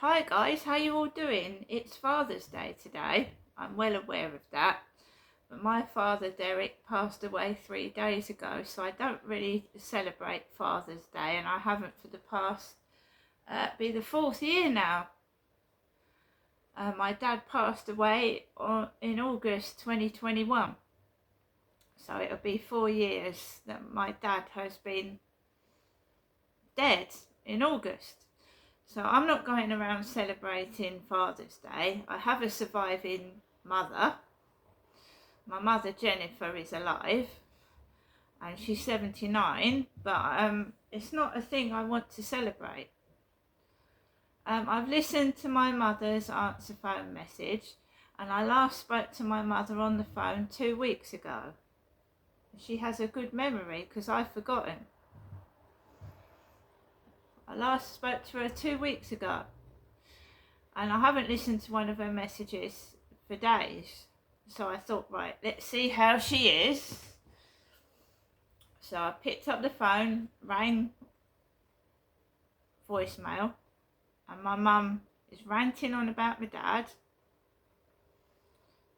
Hi guys, how you all doing? It's Father's Day today. I'm well aware of that. But my father Derek passed away 3 days ago, so I don't really celebrate Father's Day, and I haven't for the past be the fourth year now. My dad passed away in August 2021, so it'll be 4 years that my dad has been dead in August. So I'm not going around celebrating Father's Day. I have a surviving mother. My mother Jennifer is alive and she's 79, but it's not a thing I want to celebrate. I've listened to my mother's answer phone message, and I last spoke to my mother on the phone 2 weeks ago. She has a good memory because I've forgotten. I last spoke to her 2 weeks ago, and I haven't listened to one of her messages for days. So I thought, right, let's see how she is. So I picked up the phone, rang voicemail, and my mum is ranting on about my dad.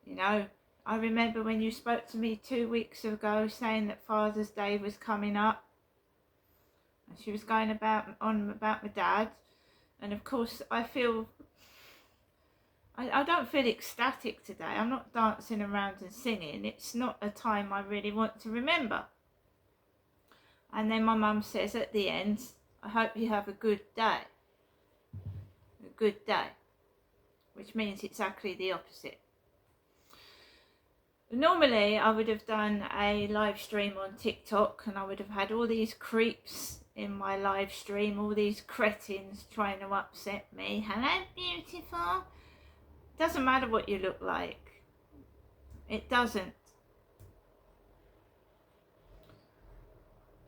You know, I remember when you spoke to me 2 weeks ago saying that Father's Day was coming up, and she was going on about my dad. And of course I don't feel ecstatic today. I'm not dancing around and singing. It's not a time I really want to remember. And then my mum says at the end, I hope you have a good day. A good day. Which means exactly the opposite. Normally I would have done a live stream on TikTok, and I would have had all these creeps in my live stream, all these cretins trying to upset me. Hello, beautiful. Doesn't matter what you look like. It doesn't.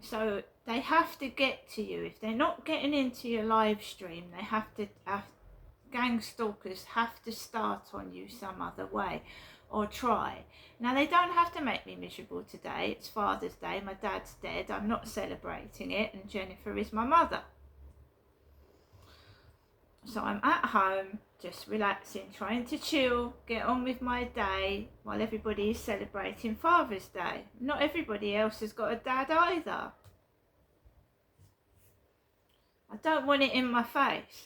So they have to get to you. If they're not getting into your live stream, they gang stalkers have to start on you some other way or try. Now, they don't have to make me miserable today. It's Father's Day. My dad's dead. I'm not celebrating it, and Jennifer is my mother. So I'm at home, just relaxing, trying to chill, get on with my day while everybody is celebrating Father's Day. Not everybody else has got a dad either. I don't want it in my face.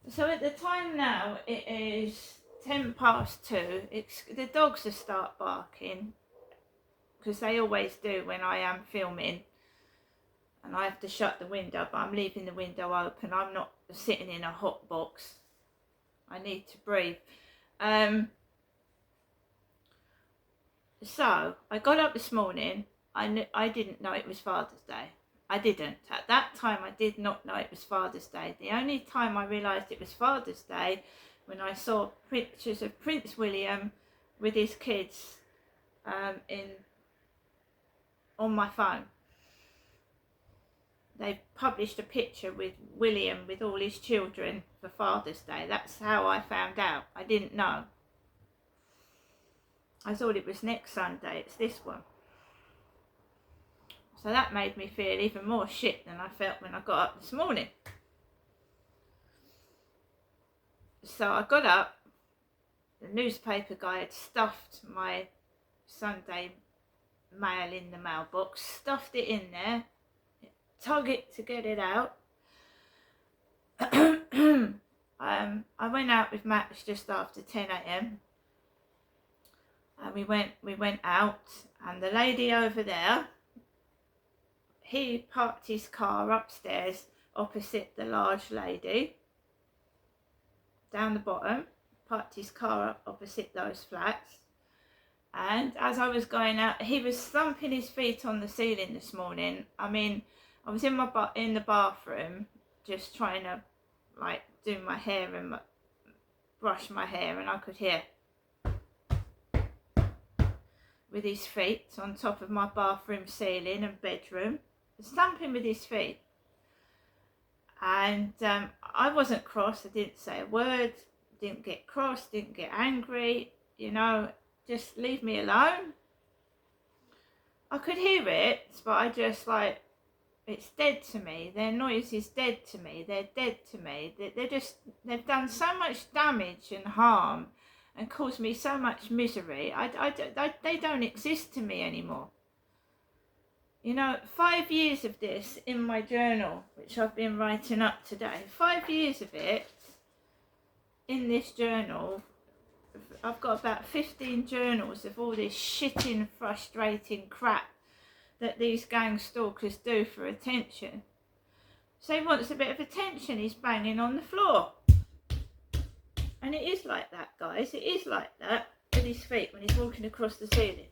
So at the time now, it is 2:10. The dogs will start barking, because they always do when I am filming. And I have to shut the window, but I'm leaving the window open. I'm not sitting in a hot box. I need to breathe. So I got up this morning. I didn't know it was Father's Day. I didn't. At that time, I did not know it was Father's Day. The only time I realised it was Father's Day when I saw pictures of Prince William with his kids on my phone. They published a picture with William with all his children for Father's Day. That's how I found out. I didn't know. I thought it was next Sunday. It's this one. So that made me feel even more shit than I felt when I got up this morning. So I got up. The newspaper guy had stuffed my Sunday mail in the mailbox, stuffed it in there, tug it to get it out. I went out with Max just after 10 a.m. and we went out, and the lady over there, he parked his car upstairs opposite the large lady down the bottom, parked his car up opposite those flats. And as I was going out, he was thumping his feet on the ceiling this morning. I mean, I was in the bathroom just trying to do my hair and brush my hair, and I could hear with his feet on top of my bathroom ceiling and bedroom, stamping with his feet. And I wasn't cross. I didn't say a word, didn't get cross, didn't get angry, just leave me alone. I could hear it, but I just it's dead to me. Their noise is dead to me. They're dead to me. They've done so much damage and harm and caused me so much misery. They don't exist to me anymore. You know, 5 years of this in my journal, which I've been writing up today, 5 years of it in this journal. I've got about 15 journals of all this shitting, frustrating crap that these gang stalkers do for attention. So he wants a bit of attention, he's banging on the floor. And it is like that, guys, it is like that with his feet when he's walking across the ceiling.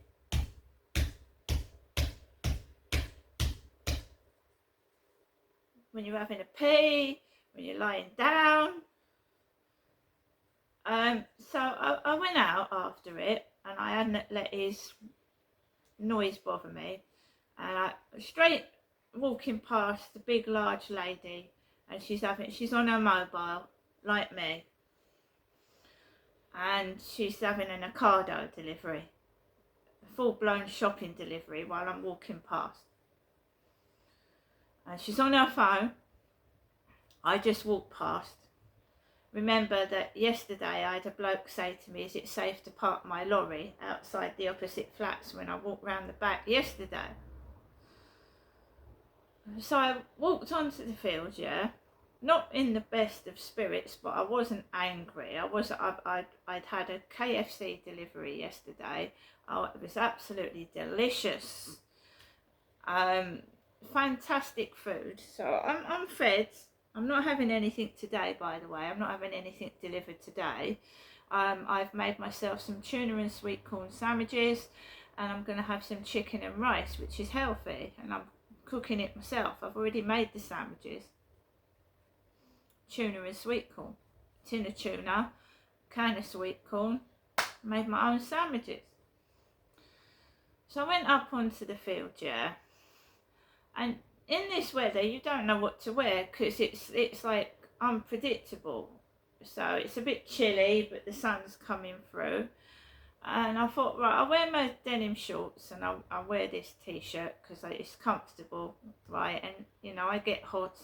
When you're having a pee, when you're lying down. So I went out after it, and I hadn't let his noise bother me. And I straight walking past the big large lady, and she's on her mobile like me, and she's having an Ocado delivery, a full-blown shopping delivery while I'm walking past. And she's on her phone. I just walked past. Remember that yesterday I had a bloke say to me, is it safe to park my lorry outside the opposite flats when I walked round the back yesterday? So I walked onto the field, yeah, not in the best of spirits, but I wasn't angry. I'd had a KFC delivery yesterday. Oh, it was absolutely delicious. Fantastic food. So I'm fed. I'm not having anything today, by the way. I'm not having anything delivered today. I've made myself some tuna and sweet corn sandwiches, and I'm going to have some chicken and rice, which is healthy, and I'm cooking it myself. I've already made the sandwiches. Tuna and sweet corn. Tin of tuna, can of sweet corn. Made my own sandwiches. So I went up onto the field, yeah, and in this weather you don't know what to wear because it's like unpredictable. So it's a bit chilly, but the sun's coming through, and I thought, right, I'll wear my denim shorts and I'll wear this t-shirt because it's comfortable, right? And you know, I get hot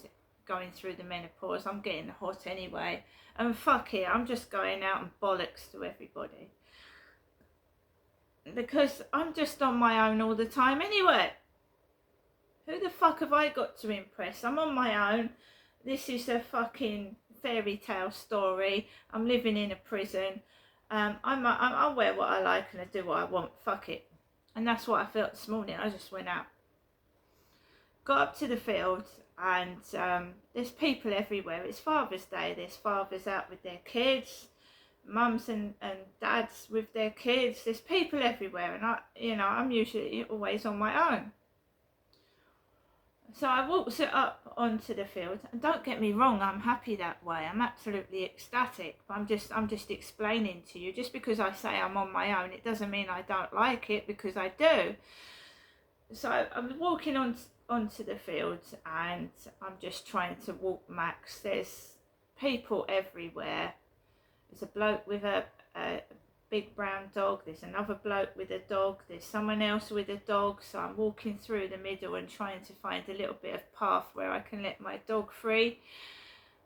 going through the menopause. I'm getting hot anyway, and fuck it, I'm just going out and bollocks to everybody because I'm just on my own all the time anyway. Who the fuck have I got to impress? I'm on my own. This is a fucking fairy tale story. I'm living in a prison. I'll wear what I like and I do what I want. Fuck it. And that's what I felt this morning. I just went out. Got up to the field, and there's people everywhere. It's Father's Day. There's fathers out with their kids. Mums and dads with their kids. There's people everywhere. And I'm usually always on my own. So I walked it up onto the field, and don't get me wrong, I'm happy that way. I'm absolutely ecstatic. But I'm just explaining to you. Just because I say I'm on my own, it doesn't mean I don't like it, because I do. So I'm walking onto the field, and I'm just trying to walk max. There's people everywhere. There's a bloke with a big brown dog, there's another bloke with a dog, there's someone else with a dog. So I'm walking through the middle and trying to find a little bit of path where I can let my dog free.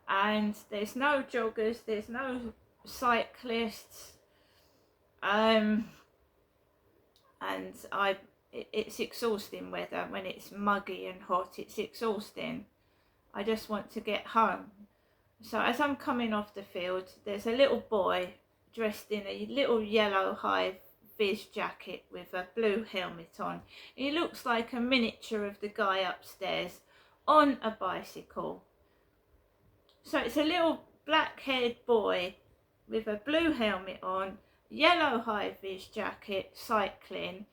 And there's no joggers, there's no cyclists, and it's exhausting weather. When it's muggy and hot, it's exhausting. I just want to get home. So as I'm coming off the field, there's a little boy dressed in a little yellow high-vis jacket with a blue helmet on. He looks like a miniature of the guy upstairs on a bicycle. So it's a little black-haired boy with a blue helmet on, yellow high-vis jacket, cycling.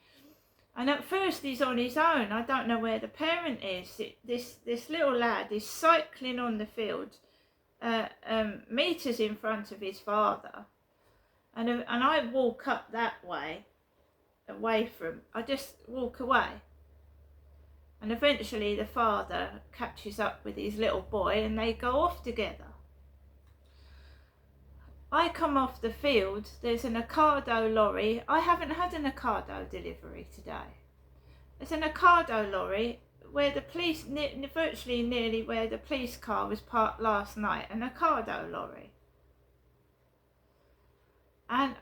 And at first he's on his own. I don't know where the parent is. This little lad is cycling on the field, meters in front of his father. And I walk up that way, away from, I just walk away. And eventually the father catches up with his little boy and they go off together. I come off the field, there's an Ocado lorry. I haven't had an Ocado delivery today. There's an Ocado lorry where the police, virtually nearly where the police car was parked last night, an Ocado lorry. And,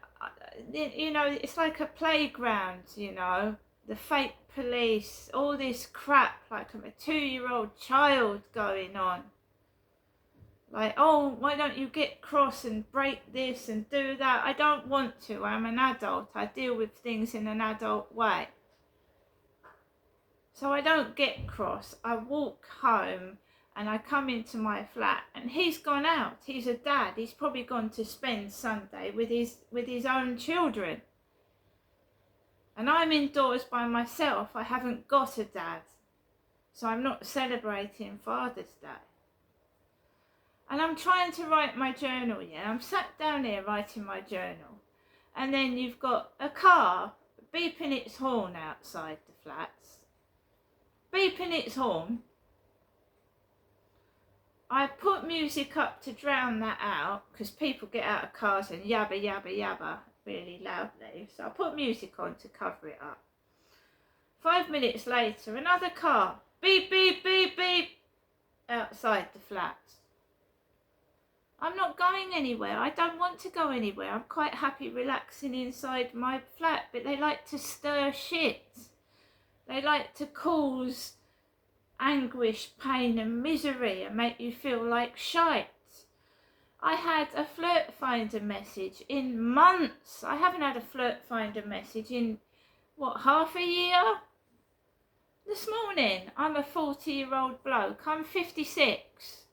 you know, it's like a playground, you know, the fake police, all this crap, like I'm a 2-year-old child going on. Like, oh, why don't you get cross and break this and do that? I don't want to. I'm an adult. I deal with things in an adult way. So I don't get cross. I walk home and I come into my flat and he's gone out. He's a dad. He's probably gone to spend Sunday with his own children. And I'm indoors by myself. I haven't got a dad. So I'm not celebrating Father's Day. And I'm trying to write my journal, yeah. I'm sat down here writing my journal. And then you've got a car beeping its horn outside the flats. Beeping its horn. I put music up to drown that out, because people get out of cars and yabba, yabba, yabba really loudly. So I put music on to cover it up. 5 minutes later, another car. Beep, beep, beep, beep. Outside the flats. I'm not going anywhere. I don't want to go anywhere. I'm quite happy relaxing inside my flat, but they like to stir shit. They like to cause anguish, pain and misery and make you feel like shite. I had a Flirt Finder message in months. I haven't had a Flirt Finder message in, what, half a year? This morning, I'm a 40-year-old bloke. I'm 56.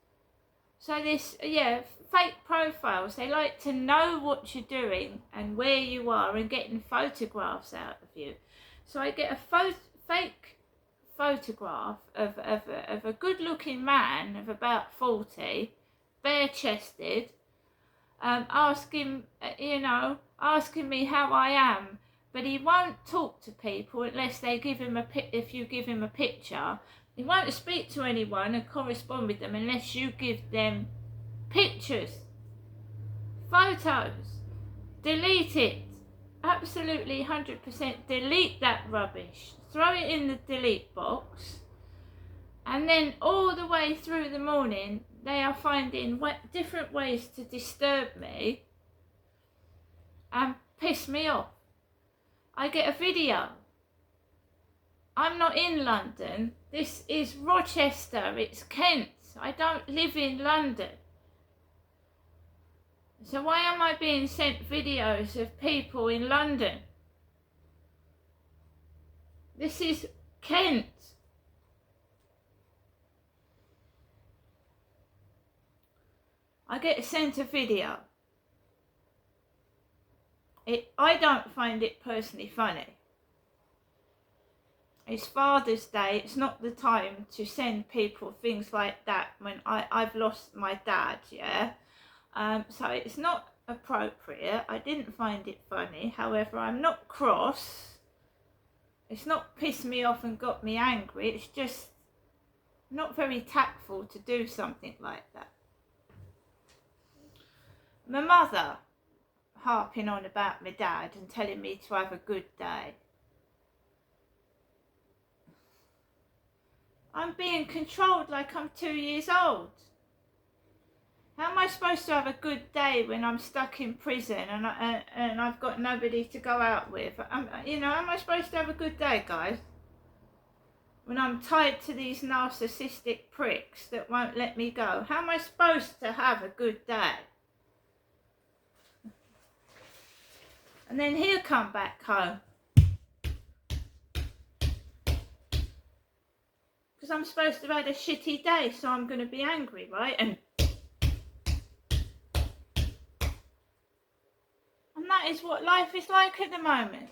So this, yeah, fake profiles, they like to know what you're doing and where you are and getting photographs out of you. So I get a fake photograph of a good-looking man of about 40, bare-chested, asking me how I am, but he won't talk to people unless they give him if you give him a picture. He won't speak to anyone and correspond with them unless you give them pictures, photos. Delete it. Absolutely 100% delete that rubbish. Throw it in the delete box. And then all the way through the morning, they are finding different ways to disturb me and piss me off. I get a video. I'm not in London. This is Rochester. It's Kent. I don't live in London. So why am I being sent videos of people in London? This is Kent. I get sent a video. I don't find it personally funny. It's Father's Day. It's not the time to send people things like that when I've lost my dad, yeah? So it's not appropriate. I didn't find it funny. However, I'm not cross. It's not pissed me off and got me angry. It's just not very tactful to do something like that. My mother harping on about my dad and telling me to have a good day. I'm being controlled like I'm 2 years old. How am I supposed to have a good day when I'm stuck in prison and I've got nobody to go out with? How am I supposed to have a good day, guys? When I'm tied to these narcissistic pricks that won't let me go. How am I supposed to have a good day? And then he'll come back home. Because I'm supposed to have had a shitty day, so I'm going to be angry, right? And that is what life is like at the moment.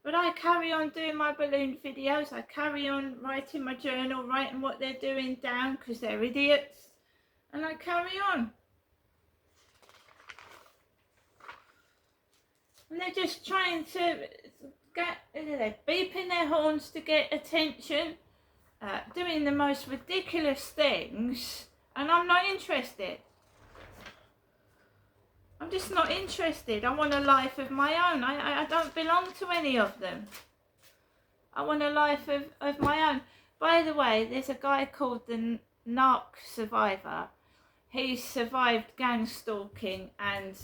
But I carry on doing my balloon videos. I carry on writing my journal, writing what they're doing down because they're idiots. And I carry on. And they're just trying to they're beeping their horns to get attention, doing the most ridiculous things, and I'm not interested. I'm just not interested. I want a life of my own. I don't belong to any of them. I want a life of my own. By the way, there's a guy called the Narc Survivor. He's survived gang stalking and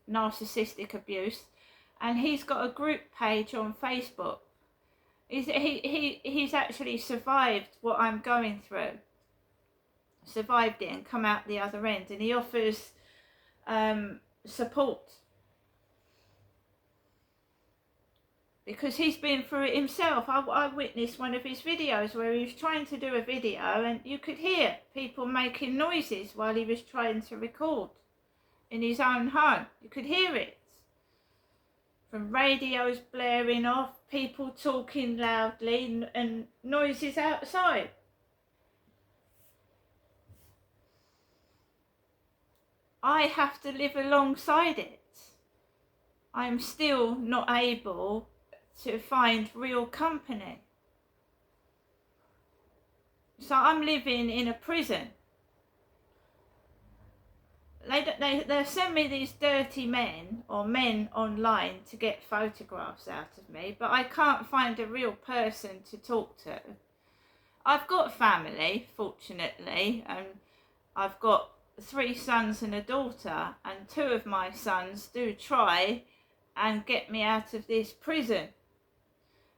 narcissistic abuse, and he's got a group page on Facebook. He's actually survived what I'm going through, survived it and come out the other end, and he offers support because he's been through it himself. I witnessed one of his videos where he was trying to do a video and you could hear people making noises while he was trying to record in his own home. You could hear it. From radios blaring off, people talking loudly and noises outside. I have to live alongside it. I'm still not able to find real company. So I'm living in a prison. They send me these dirty men or men online to get photographs out of me, but I can't find a real person to talk to. I've got family, fortunately, and I've got 3 sons and a daughter, and 2 of my sons do try and get me out of this prison.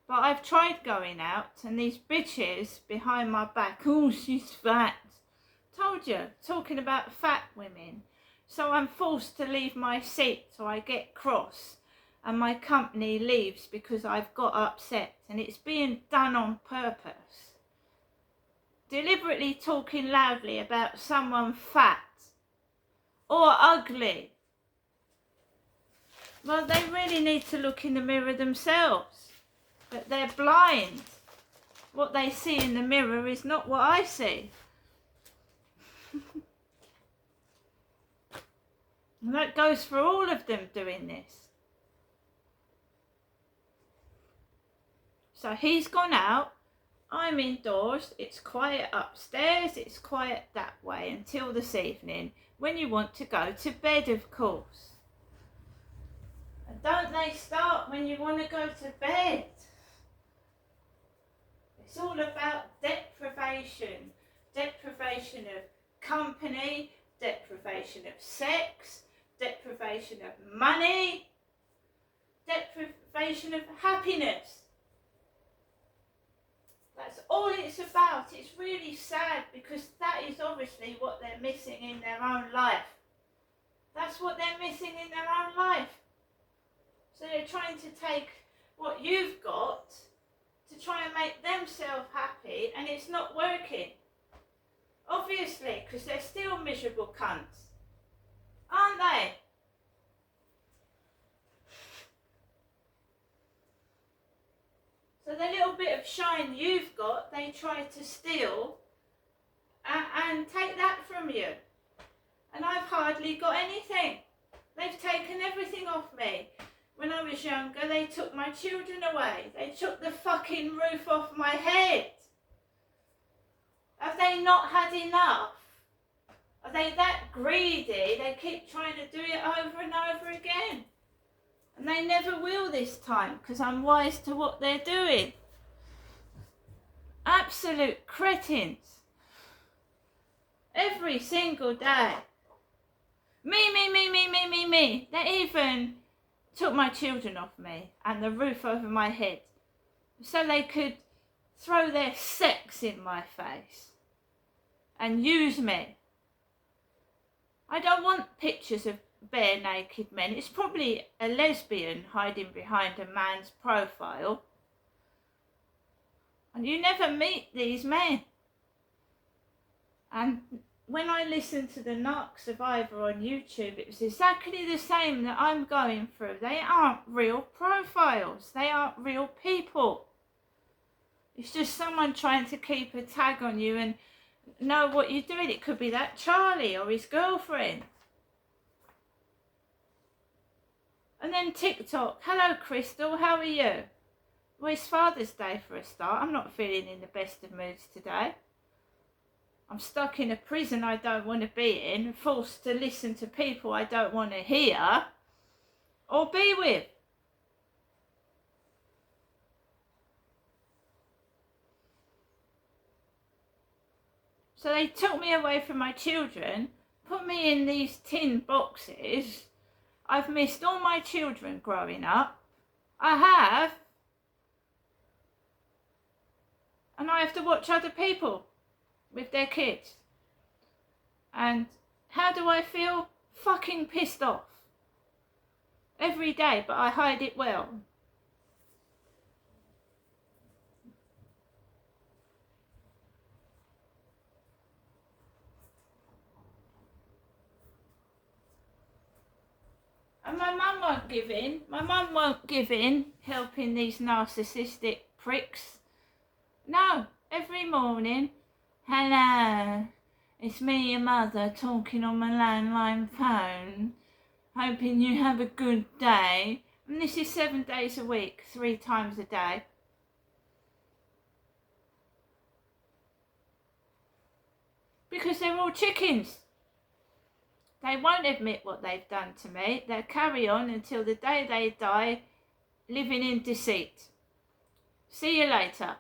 But I've tried going out, and these bitches behind my back, oh, she's fat. Told you, talking about fat women. So I'm forced to leave my seat, so I get cross, and my company leaves because I've got upset, and it's being done on purpose. Deliberately talking loudly about someone fat or ugly. Well, they really need to look in the mirror themselves. But they're blind. What they see in the mirror is not what I see. And that goes for all of them doing this. So he's gone out. I'm indoors. It's quiet upstairs. It's quiet that way until this evening when you want to go to bed, of course. And don't they start when you want to go to bed? It's all about deprivation. Deprivation of company, deprivation of sex, deprivation of money, deprivation of happiness. That's all it's about. It's really sad because that is obviously what they're missing in their own life. That's what they're missing in their own life. So they're trying to take what you've got to try and make themselves happy, and it's not working. Obviously, because they're still miserable cunts. Aren't they? So the little bit of shine you've got, they try to steal and take that from you. And I've hardly got anything. They've taken everything off me. When I was younger, they took my children away. They took the fucking roof off my head. Have they not had enough? Are they that greedy? They keep trying to do it over and over again. And they never will this time, because I'm wise to what they're doing. Absolute cretins. Every single day. Me, me, me, me, me, me, me. They even took my children off me and the roof over my head so they could throw their sex in my face and use me. I don't want pictures of bare naked men. It's probably a lesbian hiding behind a man's profile. And you never meet these men. And when I listened to the Narc Survivor on YouTube, it was exactly the same that I'm going through. They aren't real profiles. They aren't real people. It's just someone trying to keep a tag on you and know what you're doing. It could be that Charlie or his girlfriend. And then TikTok. Hello, Crystal. How are you? Well, it's Father's Day for a start. I'm not feeling in the best of moods today. I'm stuck in a prison I don't want to be in, forced to listen to people I don't want to hear or be with. So they took me away from my children, put me in these tin boxes. I've missed all my children growing up. I have. And I have to watch other people with their kids. And how do I feel? Fucking pissed off. Every day, but I hide it well. And my mum won't give in. My mum won't give in helping these narcissistic pricks. No, every morning, hello, it's me, your mother, talking on my landline phone, hoping you have a good day. And this is 7 days a week, 3 times a day. Because they're all chickens. They won't admit what they've done to me. They'll carry on until the day they die, living in deceit. See you later.